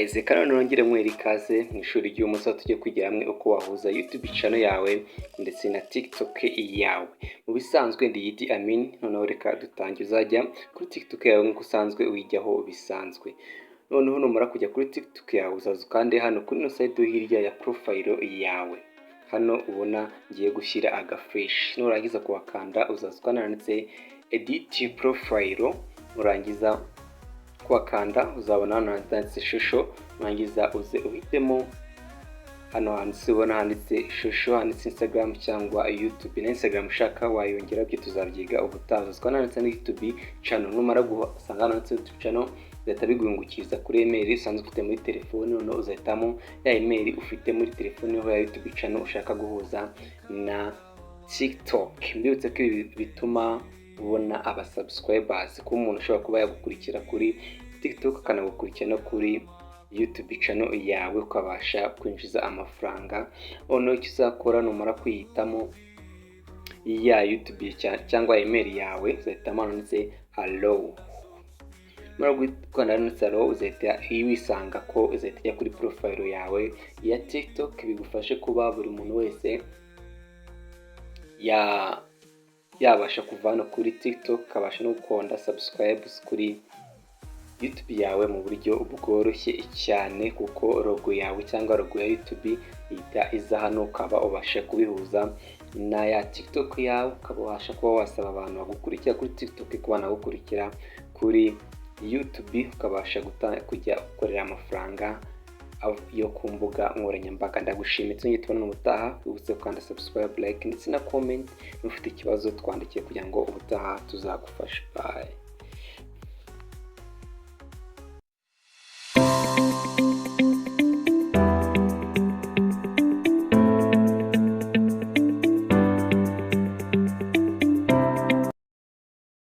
guys, reka nongere mwere ikaze mu ishuri ry'umusa tujye kwigira hamwe uko wahuza YouTube channel yawe ndetse na TikTok yawe. Mu bisanzwe ndi Idi Amin, noneho reka dutangiye uzajya kuri TikTok yawe nk'uko usanzwe wijyaho bisanzwe. Noneho numara kujya kuri TikTok yawe uzaza kandi hano kuri no side hirya ya profile yawe. Hano ubona ngiye gushyira agafresh. Nurangiza kuwakanda uzaza kananditse edit profile, nurangiza kuwakanda uzabona hano handitse ishusho, nurangiza uze uhitemo hano handitse ubona handitse ishusho, handitse Instagram cyangwa YouTube. Na Instagram ushaka wayongera byo tuzabyiga ubutaha. Uzakanditse na YouTube channel, numara gusanga handitse YouTube channel zahita biguhungukiza kuri email usanzwe ufite muri telefone. Noneho uzahitamo ya email ufite muri telefone ya YouTube channel ushaka guhuza na TikTok. Mbibutse ko bituma ubona aba subscribers, ko umuntu ushobora kuba yagukurikira kuri TikTok kanagukurikira no kuri YouTube channel yawe ukabasha kwinjiza amafaranga. Ono icyo uzakora numara kwihitamo ya YouTube cyangwa email yawe uzahitamo handitse hello. Mara gukanda handitse hello uzahita wisanga ko uzahita kuri profile yawe ya TikTok. Bigufashe kuba buri muntu wese yabasha kuvana kuri TikTok kabasha no gukunda subscribes kuri YouTube yawe mu buryo bworoshye cyane, kuko logo yawe cyangwa logo ya YouTube iza hano ukaba ubasha kubihuza na ya TikTok yawe, ukaba ubasha kuba wasaba abantu bagukurikira kuri TikTok kuba nagukurikira kuri YouTube, ukabasha kujya gukorera amafaranga yo ku mbuga nkoranyambaga. Ndagushimiye, tuzongera mu butaha. Wibutse kwanda subscribe, like ndetse na comment. Ufite ikibazo twandikiye kugira ngo ubutaha tuzagufasha. Bye.